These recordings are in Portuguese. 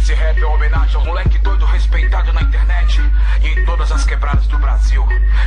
Esse rap é uma homenagem ao moleque doido respeitado na internet e em todas as quebradas do Brasil.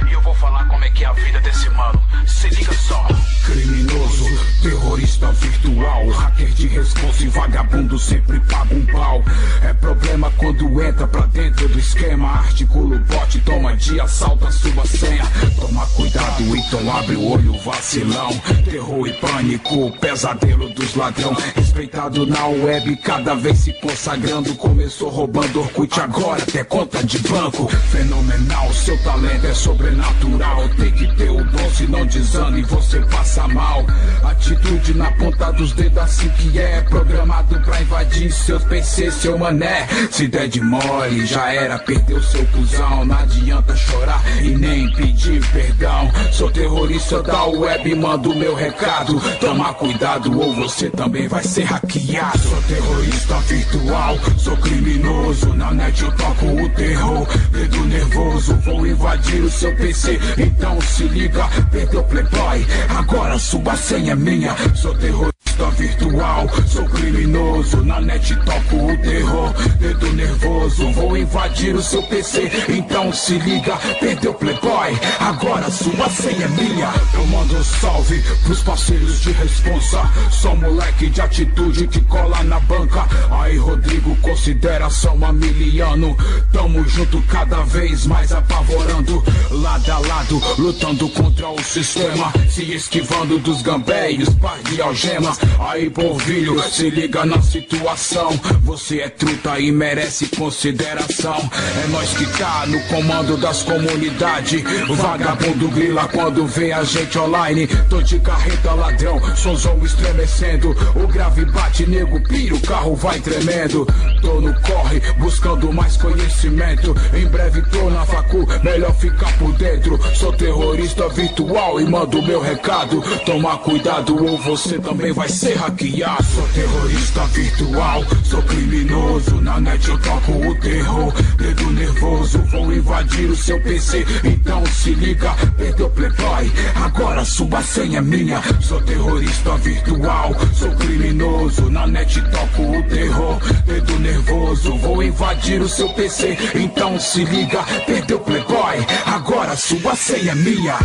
E eu vou falar como é que é a vida desse mano. Se liga só. Criminoso, terrorista virtual, hacker de responsa e vagabundo sempre paga um pau. É problema quando entra pra dentro do esquema, articula o bote, toma de assalto a sua senha. Toma cuidado, então abre o olho, vacilão. Terror e pânico, pesadelo dos ladrão. Respeitado na web, cada vez se consagrando. Começou roubando Orkut, agora até conta de banco. Fenomenal, seu talento é sobrenatural. Tem que ter o dom, se não desanda e você passa mal. Atitude na ponta dos dedos, assim que é. Programado pra invadir seus PC, seu mané. Se der de mole, já era, perdeu seu cuzão. Não adianta chorar e nem pedir perdão. Sou terrorista da web, mando meu recado. Toma cuidado ou você também vai ser hackeado. Sou terrorista virtual, sou criminoso. Na net eu toco o terror, dedo nervoso. Vou invadir o seu PC, então se liga. Perdeu Playboy, agora sua senha é minha. Sou terrorista virtual, sou criminoso. Na net toco o terror, dedo nervoso. Vou invadir o seu PC, então se liga. Perdeu Playboy, agora sua senha é minha. Eu mando um salve pros parceiros de responsa. Sou moleque de atitude que cola na banca. Aí Rodrigo, consideração Amiliano. Tamo junto cada vez mais apavorando. Lado a lado, lutando contra o sistema. Se esquivando dos gambéios, par de algemas. Aí Porvilho, se liga na situação. Você é truta e merece consideração. É nós que tá no comando das comunidades. Vagabundo grila quando vê a gente online. Tô de carreta ladrão, sonzão estremecendo. O grave bate, nego pira, o carro vai tremendo. Tô no corre, buscando mais conhecimento. Em breve tô na facu, melhor ficar por dentro. Sou terrorista virtual e mando meu recado. Toma cuidado ou você também vai ser hackeado. Sou terrorista virtual, sou criminoso. Na net eu toco o terror, dedo nervoso. Vou invadir o seu PC, então se liga. Perdeu Playboy, agora sua senha é minha. Sou terrorista virtual, sou criminoso. Na net toco o terror, dedo nervoso. Vou invadir o seu PC, então se liga. Perdeu Playboy, agora sua senha é minha.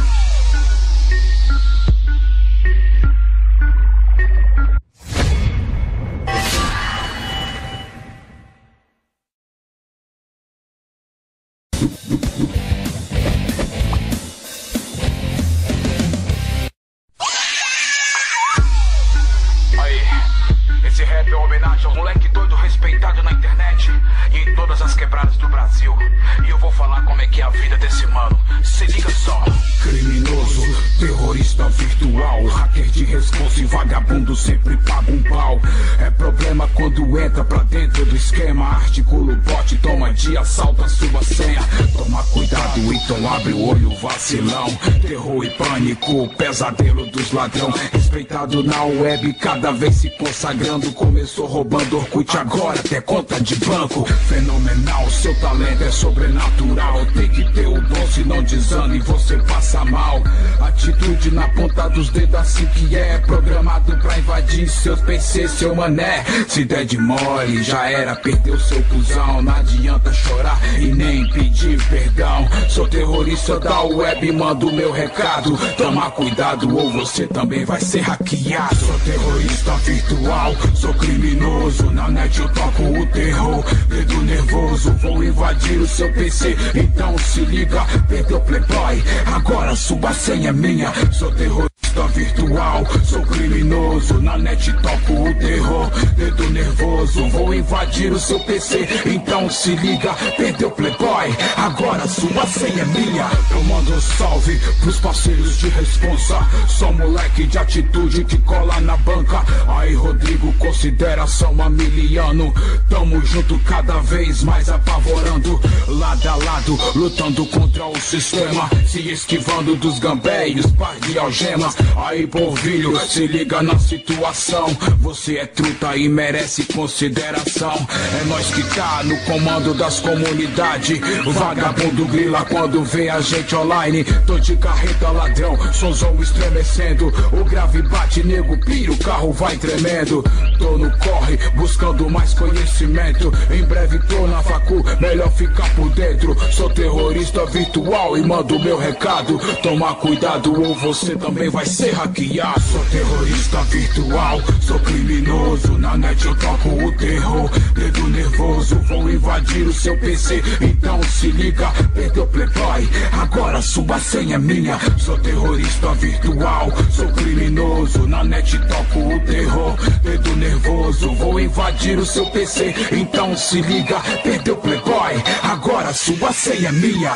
Esse rap é uma homenagem ao moleque doido respeitado na internet e em todas as quebradas do Brasil. E eu vou falar como é que é a vida desse mano. Se liga só. Criminoso, terrorista virtual, hacker de responsa e vagabundo sempre paga um pau. É problema quando entra pra dentro do esquema, articula o bote, toma de assalto a sua senha. Toma cuidado, então abre o olho, vacilão. Terror e pânico, pesadelo dos ladrão. Respeitado na web, cada vez se consagrando. Começou roubando Orkut, agora até conta de banco. Fenomenal, seu talento é sobrenatural. Tem que ter o dom, se não desanda e você passa mal. Atitude na ponta dos dedos, assim que é. Programado pra invadir seus PC, seu mané. Se der de mole, já era, perdeu seu cuzão. Não adianta chorar e nem pedir perdão. Sou terrorista da web, mando meu recado. Toma cuidado ou você também vai ser hackeado. Sou terrorista virtual, sou criminoso. Na net eu toco o terror, dedo nervoso. Vou invadir o seu PC, então se liga. Perdeu Playboy, agora sua senha é minha. Sou terrorista virtual, sou criminoso. Na net toco o terror, dedo nervoso. Vou invadir o seu PC, então se liga. Perdeu Playboy, agora sua senha é minha. Eu mando um salve pros parceiros de responsa. Sou moleque de atitude que cola na banca. Aí Rodrigo, consideração Amiliano. Tamo junto cada vez mais apavorando. Lado a lado, lutando contra o sistema. Se esquivando dos gambéios, par de algemas. Aí Porvilho, se liga na situação. Você é truta e merece consideração. consideração. É nós que tá no comando das comunidades. Vagabundo grila quando vê a gente online. Tô de carreta ladrão, sonzão estremecendo. O grave bate, nego pira, o carro vai tremendo. Tô no corre, buscando mais conhecimento. Em breve tô na facu, melhor ficar por dentro. Sou terrorista virtual e mando meu recado. Toma cuidado ou você também vai ser hackeado. Sou terrorista virtual, sou criminoso. Na net eu toco o terror, dedo nervoso. Vou invadir o seu PC, então se liga. Perdeu Playboy, agora sua senha é minha. Sou terrorista virtual, sou criminoso. Na net toco o terror, dedo nervoso. Vou invadir o seu PC, então se liga. Perdeu Playboy, agora sua senha é minha.